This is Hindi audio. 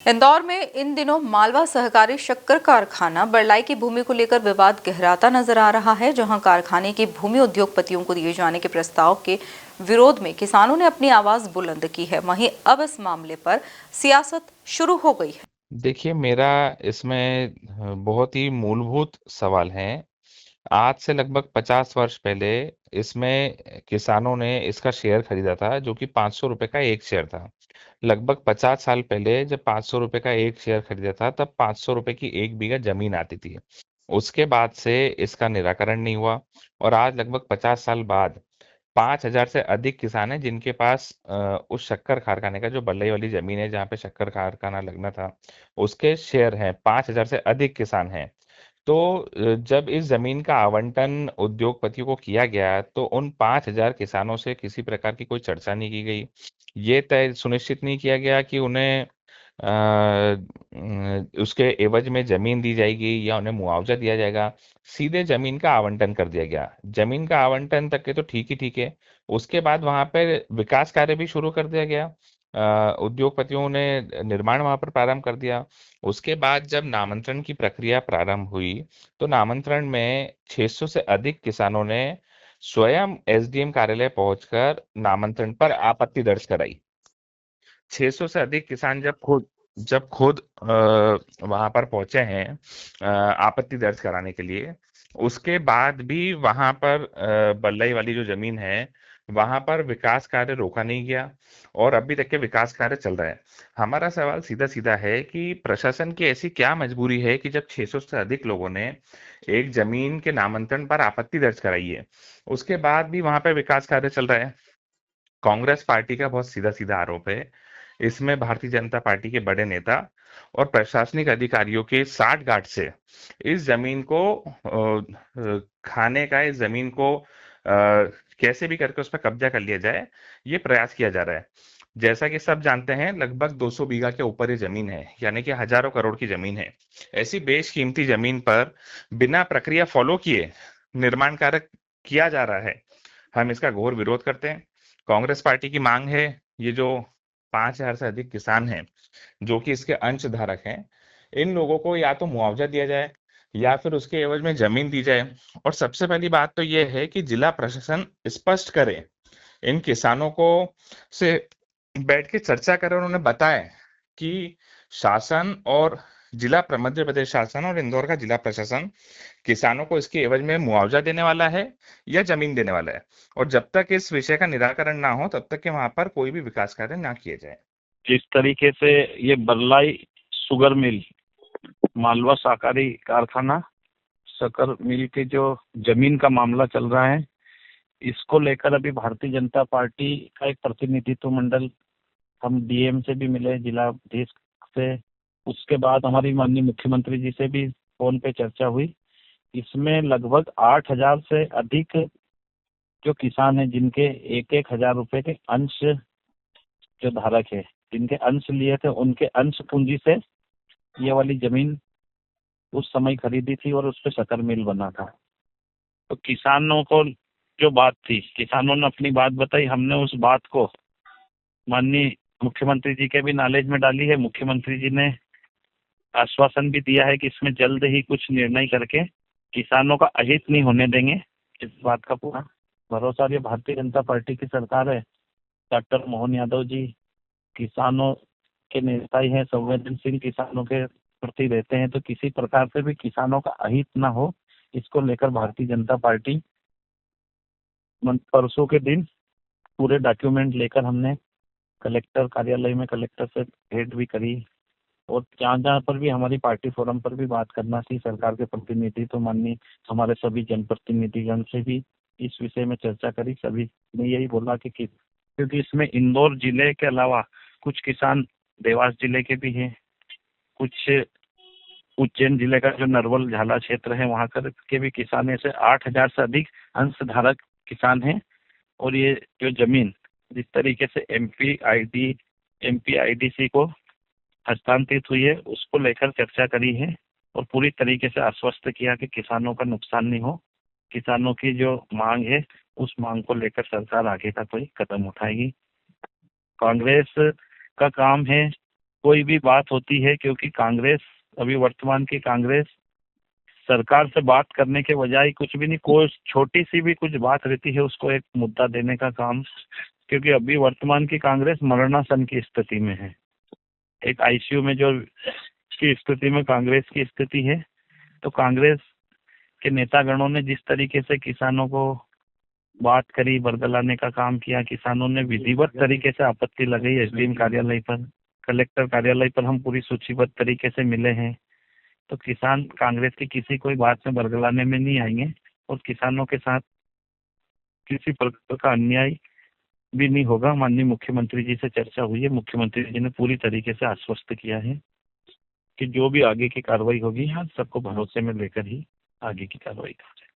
इंदौर में इन दिनों मालवा सहकारी शक्कर कारखाना बरलाई की भूमि को लेकर विवाद गहराता नजर आ रहा है। जहां कारखाने की भूमि उद्योगपतियों को दिए जाने के प्रस्ताव के विरोध में किसानों ने अपनी आवाज बुलंद की है, वहीं अब इस मामले पर सियासत शुरू हो गई है। देखिए, मेरा इसमें बहुत ही मूलभूत सवाल है। आज से लगभग 50 वर्ष पहले इसमें किसानों ने इसका शेयर खरीदा था, जो कि 500 रुपए का एक शेयर था। लगभग 50 साल पहले जब 500 रुपए का एक शेयर खरीदा था, तब 500 रुपए की एक बीघा जमीन आती थी। उसके बाद से इसका निराकरण नहीं हुआ और आज लगभग 50 साल बाद 5,000 से अधिक किसान हैं जिनके पास उस शक्कर कारखाने का जो बल्लई वाली जमीन है, जहाँ पे शक्कर कारखाना लगना था, उसके शेयर हैं। 5,000 से अधिक किसान हैं। तो जब इस जमीन का आवंटन उद्योगपतियों को किया गया, तो उन 5,000 किसानों से किसी प्रकार की कोई चर्चा नहीं की गई। ये तय सुनिश्चित नहीं किया गया कि उन्हें उसके एवज में जमीन दी जाएगी या उन्हें मुआवजा दिया जाएगा। सीधे जमीन का आवंटन कर दिया गया। जमीन का आवंटन तक के तो ठीक है। उसके बाद वहां पर विकास कार्य भी शुरू कर दिया गया। उद्योगपतियों ने निर्माण वहां पर प्रारंभ कर दिया। उसके बाद जब नामांतरण की प्रक्रिया प्रारंभ हुई, तो नामांतरण में 600 से अधिक किसानों ने स्वयं एसडीएम कार्यालय पहुंचकर नामांतरण पर आपत्ति दर्ज कराई। 600 से अधिक किसान जब खुद वहां पर पहुंचे हैं आपत्ति दर्ज कराने के लिए, उसके बाद भी वहां पर बल्लई वाली जो जमीन है, वहां पर विकास कार्य रोका नहीं गया और अभी तक के विकास कार्य चल रहा है। हमारा सवाल सीधा सीधा है कि प्रशासन की ऐसी क्या मजबूरी है कि जब 600 से अधिक लोगों ने एक जमीन के नामांतरण पर आपत्ति दर्ज कराई है, उसके बाद भी वहां पर विकास कार्य चल रहा है। कांग्रेस पार्टी का बहुत सीधा सीधा आरोप है। इसमें भारतीय जनता पार्टी के बड़े नेता और प्रशासनिक अधिकारियों के साठ गांठ से इस जमीन को खाने का, इस जमीन को कैसे भी करके उस पर कब्जा कर लिया जाए, ये प्रयास किया जा रहा है। जैसा कि सब जानते हैं, लगभग 200 बीघा के ऊपर ये जमीन है, यानी कि हजारों करोड़ की जमीन है। ऐसी बेशकीमती जमीन पर बिना प्रक्रिया फॉलो किए निर्माण कार्य किया जा रहा है। हम इसका घोर विरोध करते हैं। कांग्रेस पार्टी की मांग है, ये जो 5,000 से अधिक किसान हैं, जो कि इसके अंशधारक हैं, इन लोगों को या तो मुआवजा दिया जाए या फिर उसके एवज में जमीन दी जाए। और सबसे पहली बात तो ये है कि जिला प्रशासन स्पष्ट करे, इन किसानों को से बैठ के चर्चा करें और उन्हें बताएं कि शासन और मध्य प्रदेश शासन और इंदौर का जिला प्रशासन किसानों को इसके एवज में मुआवजा देने वाला है या जमीन देने वाला है। और जब तक इस विषय का निराकरण ना हो, तब तक के वहां पर कोई भी विकास कार्य ना किए जाए। जिस तरीके से ये बरलाई शुगर मिल, मालवा सहकारी कारखाना, शक्कर मिल की जो जमीन का मामला चल रहा है, इसको लेकर अभी भारतीय जनता पार्टी का एक प्रतिनिधित्व मंडल, हम डीएम से भी मिले, जिलाधीश से, उसके बाद हमारी माननीय मुख्यमंत्री जी से भी फोन पे चर्चा हुई। इसमें लगभग 8,000 से अधिक जो किसान हैं, जिनके 1,000 रुपए के अंश जो धारक है, जिनके अंश लिए थे, उनके अंश पूंजी से ये वाली जमीन उस समय खरीदी थी और उस पर शक्कर मिल बना था। तो किसानों को जो बात थी, किसानों ने अपनी बात बताई, हमने उस बात को माननीय मुख्यमंत्री जी के भी नॉलेज में डाली है। मुख्यमंत्री जी ने आश्वासन भी दिया है कि इसमें जल्द ही कुछ निर्णय करके किसानों का अहित नहीं होने देंगे। इस बात का पूरा भरोसा, ये भारतीय जनता पार्टी की सरकार है। डॉक्टर मोहन यादव जी किसानों के नेता ही हैं, संवेदनशील किसानों के प्रति रहते हैं। तो किसी प्रकार से भी किसानों का अहित ना हो, इसको लेकर भारतीय जनता पार्टी परसों के दिन पूरे डॉक्यूमेंट लेकर हमने कलेक्टर कार्यालय में कलेक्टर से भेंट भी करी और जहाँ जहाँ पर भी हमारी पार्टी फोरम पर भी बात करना थी सरकार के प्रतिनिधि, तो माननीय हमारे सभी जनप्रतिनिधिगण से भी इस विषय में चर्चा करी। सभी ने यही बोला कि क्योंकि इसमें इंदौर जिले के अलावा कुछ किसान देवास जिले के भी हैं, कुछ उज्जैन जिले का जो नरवल झाला क्षेत्र है वहां के भी किसान, ऐसे 8,000 से अधिक अंशधारक किसान हैं। और ये जो जमीन जिस तरीके से एमपीआईडीसी को हस्तांतरित हुई है, उसको लेकर चर्चा करी है और पूरी तरीके से आश्वस्त किया कि किसानों का नुकसान नहीं हो। किसानों की जो मांग है, उस मांग को लेकर सरकार आगे का कोई कदम उठाएगी। कांग्रेस का काम है कोई भी बात होती है, क्योंकि कांग्रेस, अभी वर्तमान की कांग्रेस सरकार से बात करने के बजाय कुछ भी नहीं, कोई छोटी सी भी कुछ बात रहती है उसको एक मुद्दा देने का काम, क्योंकि अभी वर्तमान की कांग्रेस मरणासन की स्थिति में है। एक आईसीयू में जो की स्थिति में कांग्रेस की स्थिति है। तो कांग्रेस के नेतागणों ने जिस तरीके से किसानों को बात करी, बरगलाने का काम किया, किसानों ने विधिवत तरीके से आपत्ति लगाई एसडीएम कार्यालय पर, कलेक्टर कार्यालय पर हम पूरी सूचीबद्ध तरीके से मिले हैं। तो किसान कांग्रेस की किसी कोई बात में बरगलाने में नहीं आएंगे, और किसानों के साथ किसी प्रकार का अन्याय भी नहीं होगा। माननीय मुख्यमंत्री जी से चर्चा हुई है, मुख्यमंत्री जी ने पूरी तरीके से आश्वस्त किया है कि जो भी आगे की कार्रवाई होगी, हम सबको भरोसे में लेकर ही आगे की कार्रवाई करें।